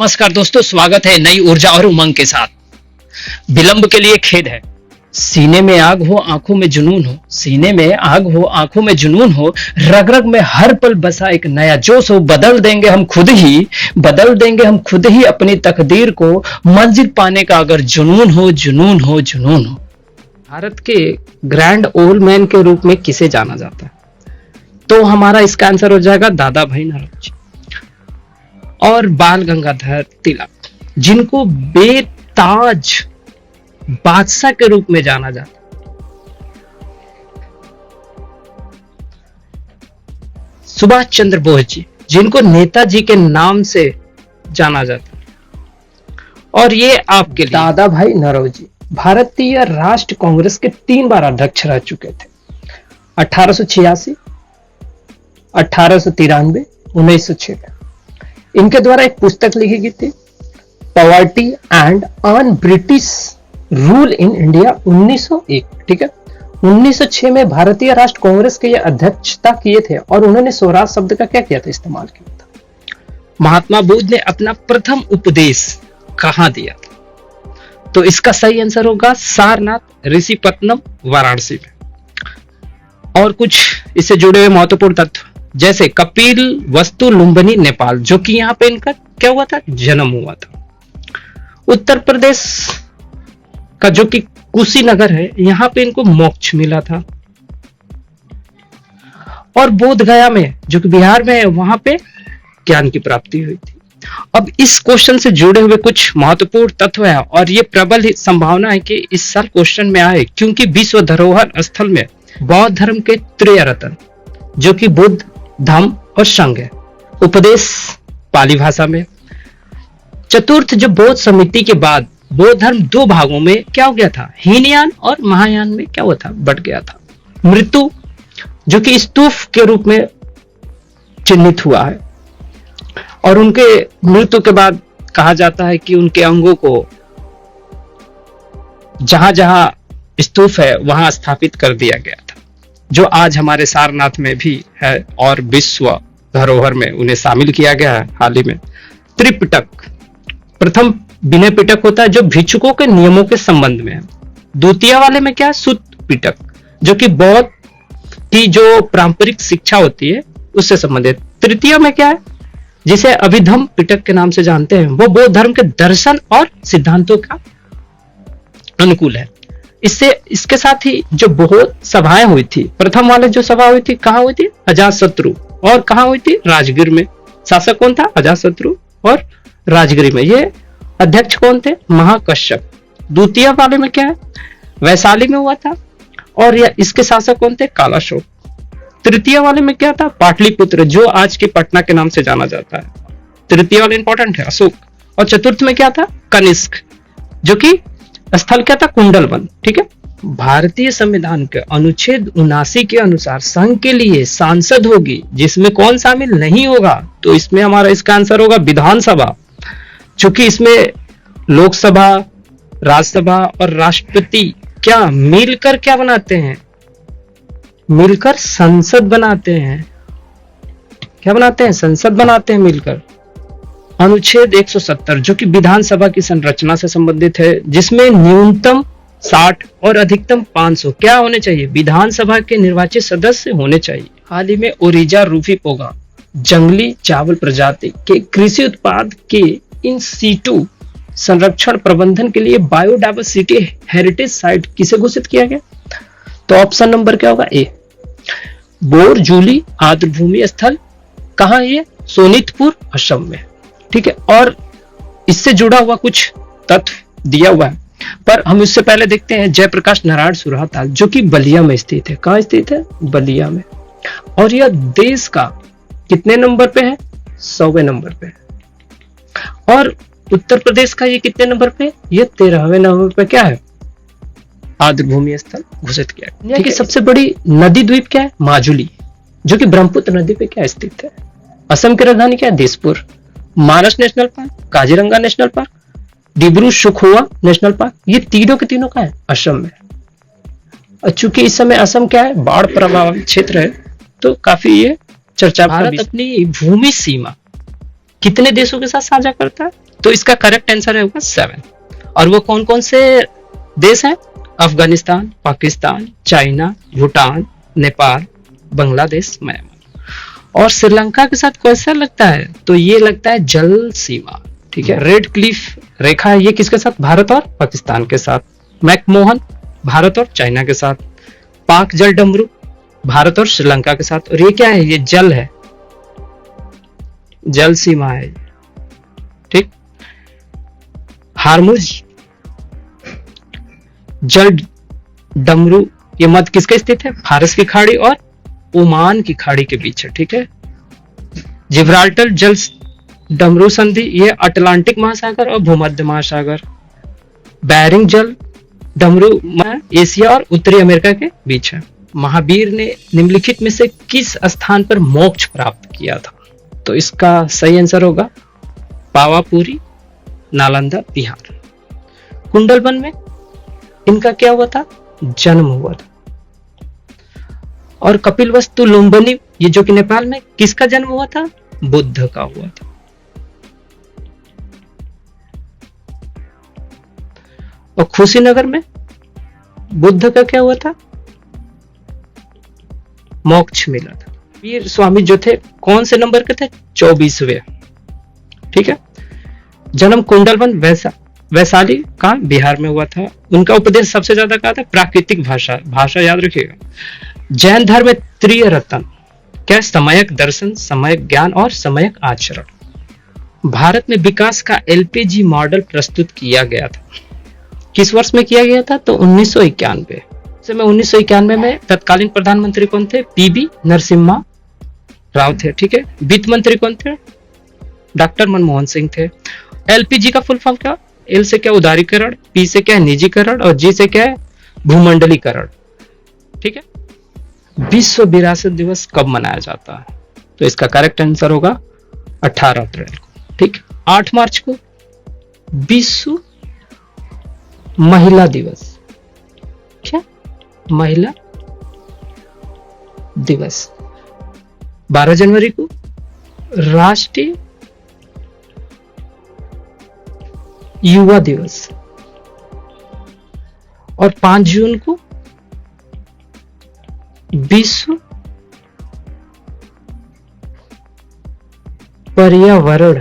नमस्कार दोस्तों, स्वागत है नई ऊर्जा और उमंग के साथ। विलंब के लिए खेद है। सीने में आग हो, आंखों में जुनून हो। सीने में आग हो, आंखों में जुनून हो। रग रग में हर पल बसा एक नया जोश हो। बदल देंगे हम खुद ही अपनी तकदीर को। मंजिल पाने का अगर जुनून हो, जुनून हो, जुनून हो। भारत के ग्रैंड ओल्ड मैन के रूप में किसे जाना जाता है? तो हमारा इसका आंसर हो जाएगा दादा भाई नौरोजी और बाल गंगाधर तिलक, जिनको बेताज बादशाह के रूप में जाना जाता। सुभाष चंद्र बोस जी, जिनको नेताजी के नाम से जाना जाता। और ये आपके लिए दादा भाई नौरोजी, भारतीय राष्ट्र कांग्रेस के 3 बार अध्यक्ष रह चुके थे। 1886, 1893, 1906 में। इनके द्वारा एक पुस्तक लिखी गई थी, poverty and on British rule in India, 1901। ठीक है, 1906 में भारतीय राष्ट्र कांग्रेस के ये अध्यक्षता किए थे और उन्होंने स्वराज शब्द का क्या किया था, इस्तेमाल किया था। महात्मा बुद्ध ने अपना प्रथम उपदेश कहां दिया था? तो इसका सही आंसर होगा सारनाथ, ऋषिपत्तनम, वाराणसी में। और कुछ इससे जुड़े हुए महत्वपूर्ण तथ्य, जैसे कपिल वस्तु लुम्बिनी, नेपाल, जो कि यहां पे इनका क्या हुआ था, जन्म हुआ था। उत्तर प्रदेश का जो कि कुशीनगर है, यहां पे इनको मोक्ष मिला था। और बोध गया में, जो कि बिहार में है, वहां पे ज्ञान की प्राप्ति हुई थी। अब इस क्वेश्चन से जुड़े हुए कुछ महत्वपूर्ण तत्व है और ये प्रबल संभावना है कि इस साल क्वेश्चन में आए, क्योंकि विश्व धरोहर स्थल में बौद्ध धर्म के त्रय रत्न, जो कि बुद्ध, धम्म और संघ है। उपदेश पाली भाषा में। चतुर्थ जो बौद्ध समिति के बाद बौद्ध धर्म 2 भागों में क्या हो गया था, हीनयान और महायान में क्या हुआ था, बट गया था। मृत्यु, जो कि स्तूप के रूप में चिन्हित हुआ है और उनके मृत्यु के बाद कहा जाता है कि उनके अंगों को जहां जहां स्तूप है वहां स्थापित कर दिया गया था, जो आज हमारे सारनाथ में भी है और विश्व धरोहर में उन्हें शामिल किया गया है हाल ही में। त्रिपिटक, प्रथम विनय पिटक होता है जो भिक्षुकों के नियमों के संबंध में है। द्वितीय वाले में क्या है, सुत्त पिटक, जो कि बौद्ध की जो पारंपरिक शिक्षा होती है उससे संबंधित। तृतीय में क्या है, जिसे अभिधम्म पिटक के नाम से जानते हैं, वो बौद्ध धर्म के दर्शन और सिद्धांतों का अनुकूल है। इसके साथ ही जो बौद्ध सभाएं हुई थी, प्रथम वाले जो सभा हुई थी कहां हुई थी, अजातशत्रु, और कहां हुई थी, राजगीर में। शासक कौन था, अजातशत्रु, और राजगीर में ये अध्यक्ष कौन थे, महाकश्यप। द्वितीय वाले में क्या है, वैशाली में हुआ था और इसके शासक कौन थे, कालाशोक। तृतीय वाले में क्या था, पाटलिपुत्र, जो आज के पटना के नाम से जाना जाता है। तृतीय वाले इंपॉर्टेंट है, अशोक। और चतुर्थ में क्या था, कनिष्क, जो कि स्थल क्या था, कुंडलवन। ठीक है, भारतीय संविधान के अनुच्छेद 79 के अनुसार संघ के लिए सांसद होगी, जिसमें कौन शामिल नहीं होगा, तो इसमें हमारा इसका आंसर होगा विधानसभा, चूंकि इसमें लोकसभा, राज्यसभा और राष्ट्रपति क्या मिलकर क्या बनाते हैं, मिलकर संसद बनाते हैं। क्या बनाते हैं, संसद बनाते हैं मिलकर। अनुच्छेद 170, जो कि विधानसभा की संरचना से संबंधित है, जिसमें न्यूनतम 60 और अधिकतम 500 क्या होने चाहिए, विधानसभा के निर्वाचित सदस्य होने चाहिए। हाल ही में ओरिजा रूफी पोगा जंगली चावल प्रजाति के कृषि उत्पाद के इन सीटू संरक्षण प्रबंधन के लिए बायोडायवर्सिटी हेरिटेज साइट किसे घोषित किया गया? तो ऑप्शन नंबर क्या होगा, ए। बोरजूली आर्द्रभूमि स्थल कहां है ये, सोनितपुर, असम में। ठीक है, और इससे जुड़ा हुआ कुछ तथ्य दिया हुआ है, पर हम इससे पहले देखते हैं जयप्रकाश नारायण सुरहाताल, जो कि बलिया में स्थित है। कहां स्थित है, बलिया में। और यह देश का कितने नंबर पे है, 100वें नंबर पे है। और उत्तर प्रदेश का ये कितने नंबर पे, ये 13वें नंबर पे क्या है, आर्द्रभूमि स्थल घोषित किया है। ठीक है, सबसे बड़ी नदी द्वीप क्या है, माजुली, जो कि ब्रह्मपुत्र नदी पे क्या स्थित है। असम की राजधानी क्या है, Dispur. Manas national park, Kaziranga national park, Dibru Saikhowa national park, ये तीनों के तीनों का है, असम में। चूंकि इस समय असम क्या है, बाढ़ प्रभावित क्षेत्र है, तो काफी ये चर्चा। भारत अपनी भूमि सीमा कितने देशों के साथ साझा करता है, तो इसका करेक्ट आंसर है होगा 7। और वो कौन कौन से देश हैं? Afghanistan, Pakistan, China, Bhutan, Nepal, Bangladesh, Myanmar. और श्रीलंका के साथ कैसा लगता है? तो ये लगता है जल सीमा, ठीक है। रेड क्लिफ रेखा है ये किसके साथ? भारत और पाकिस्तान के साथ। मैकमोहन भारत और चाइना के साथ। पाक जल डमरू भारत और श्रीलंका के साथ। और ये क्या है? ये जल है, जल सीमा है, ठीक। हार्मुज जल डमरू ये मध्य किसके स्थित है? फारस की खाड़ी और ओमान की खाड़ी के बीच है, ठीक है। जिब्राल्टर जल डमरू संधि ये अटलांटिक महासागर और भूमध्य महासागर। बैरिंग जल डमरू एशिया और उत्तरी अमेरिका के बीच है। महावीर ने निम्नलिखित में से किस स्थान पर मोक्ष प्राप्त किया था? तो इसका सही आंसर होगा पावापुरी, नालंदा, बिहार। कुंडलवन में इनका क्या हुआ था? जन्म हुआ था। और कपिलवस्तु लुम्बिनी ये जो कि नेपाल में, किसका जन्म हुआ था? बुद्ध का हुआ था। और खुशीनगर में बुद्ध का क्या हुआ था? मोक्ष मिला था। वीर स्वामी जो थे कौन से नंबर के थे? 24वें, ठीक है। जन्म कुंडलवन वैशाली का बिहार में हुआ था। उनका उपदेश सबसे ज्यादा कहा था? प्राकृतिक भाषा, भाषा याद रखिएगा। जैन धर्म में त्रिय रत्न क्या? समयक दर्शन, समयक ज्ञान और समयक आचरण। भारत में विकास का एलपीजी मॉडल प्रस्तुत किया गया था, किस वर्ष में किया गया था? तो 1991 से। 1991 में तत्कालीन प्रधानमंत्री कौन थे? पीवी नरसिम्हा राव थे, ठीक है। वित्त मंत्री कौन थे? डॉक्टर मनमोहन सिंह थे। एलपीजी का फुल फॉर्म क्या? एल से क्या? उदारीकरण, पी से क्या है? निजीकरण, और जी से क्या है? भूमंडलीकरण, ठीक है। विश्व विरासत दिवस कब मनाया जाता है? तो इसका करेक्ट आंसर होगा 18 अप्रैल को, ठीक। 8 मार्च को विश्व महिला दिवस, क्या? महिला दिवस। 12 जनवरी को राष्ट्रीय युवा दिवस। और 5 जून को विश्व पर्यावरण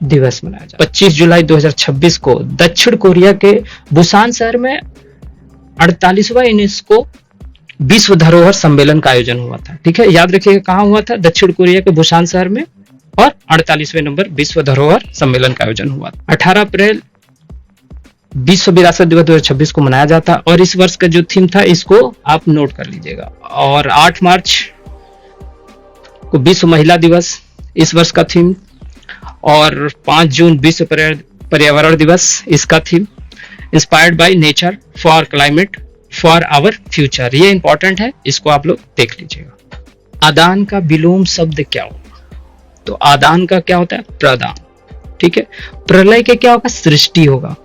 दिवस मनाया जाता है। 25 जुलाई 2026 को दक्षिण कोरिया के बुसान शहर में 48वां यूनेस्को विश्व धरोहर सम्मेलन का आयोजन हुआ था, ठीक है। याद रखिएगा कहां हुआ था? दक्षिण कोरिया के बुसान शहर में। और 48वें नंबर विश्व धरोहर सम्मेलन का आयोजन हुआ। 18 अप्रैल विश्व विरासत दिवस 2026 को मनाया जाता। और इस वर्ष का जो थीम था इसको आप नोट कर लीजिएगा। और 8 मार्च को विश्व महिला दिवस इस वर्ष का थीम। और 5 जून विश्व पर्यावरण दिवस इसका थीम। Inspired by nature for climate for our future, ये इंपॉर्टेंट है, इसको आप लोग देख लीजिएगा। आदान का विलोम शब्द क्या होगा? तो आदान का क्या होता है? प्रदान, ठीक है। प्रलय के क्या होगा? सृष्टि होगा।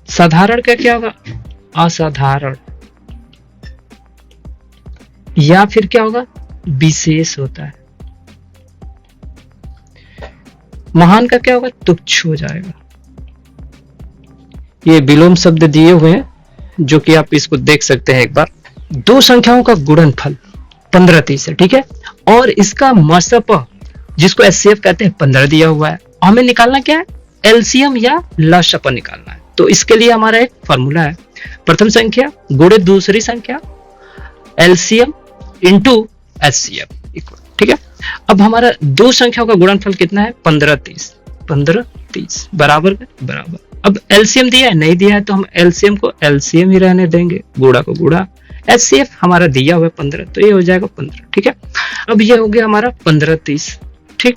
साधारण का क्या होगा? असाधारण। या फिर क्या होगा? विशेष होता है। महान का क्या होगा? तुच्छ हो जाएगा। ये विलोम शब्द दिए हुए हैं जो कि आप इसको देख सकते हैं एक बार। दो संख्याओं का गुणनफल 15-30 है, ठीक है। और इसका मसप जिसको एचसीएफ कहते हैं 15 दिया हुआ है। हमें निकालना क्या है? एलसीएम या लसप निकालना है। तो इसके लिए हमारा एक फॉर्मूला है, प्रथम संख्या गुणे दूसरी संख्या एलसीएम इंटू एचसीएफ, ठीक है। अब हमारा दो संख्याओं का गुणनफल कितना है? 15-30। 15-30 बराबर बराबर। अब एलसीएम दिया है, नहीं दिया है तो हम एलसीएम को एलसीएम ही रहने देंगे, गुणा को गुणा। एचसीएफ हमारा दिया हुआ है 15, तो ये हो जाएगा 15, ठीक है। अब ये हो गया हमारा 15-30, ठीक।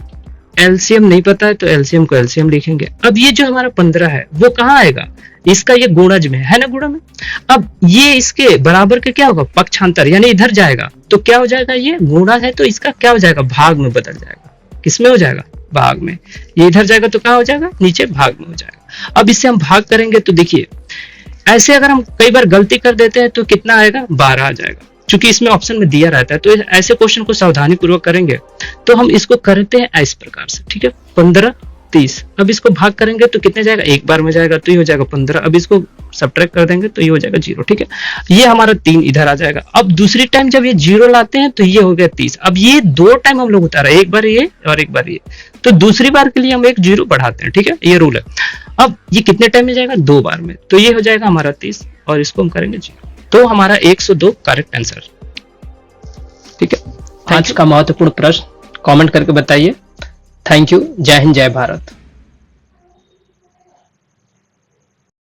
एलसीएम नहीं पता है तो एलसीएम को एलसीएम लिखेंगे। अब ये जो हमारा 15 है वो कहाँ आएगा? इसका ये गुणज में है ना, गुणा में। अब ये इसके बराबर के क्या होगा? पक्षांतर, यानी इधर जाएगा तो क्या हो जाएगा? ये गुणा है तो इसका क्या हो जाएगा? भाग में बदल जाएगा। किसमें हो जाएगा? भाग में। ये इधर जाएगा तो कहाँ हो जाएगा? नीचे भाग में हो जाएगा। अब इससे हम भाग करेंगे तो देखिए ऐसे अगर हम कई बार गलती कर देते हैं तो कितना आएगा? 12 आ जाएगा। चूंकि इसमें ऑप्शन में दिया रहता है, तो ऐसे क्वेश्चन को सावधानी पूर्वक करेंगे तो हम इसको करते हैं इस प्रकार से, ठीक है। 15 30, अब इसको भाग करेंगे तो कितने जाएगा, एक बार में जाएगा तो ये हो जाएगा 15, अब इसको सब्ट्रैक्ट कर देंगे तो ये हो जाएगा 0, ठीक है। ये हमारा 3 इधर आ जाएगा। अब दूसरी टाइम जब ये 0 लाते हैं तो ये हो गया 30। अब ये 2 टाइम हम लोग उतारा, एक बार ये और एक बार ये, तो दूसरी बार के लिए हम एक 0 बढ़ाते हैं, ठीक है, ये रूल है। अब ये कितने टाइम में जाएगा, 2 बार में, तो ये हो जाएगा हमारा 30 और इसको हम करेंगे 0, तो हमारा 102 करेक्ट आंसर, ठीक है। आज का महत्वपूर्ण प्रश्न कमेंट करके बताइए। Thank you. जय हिंद, जय भारत।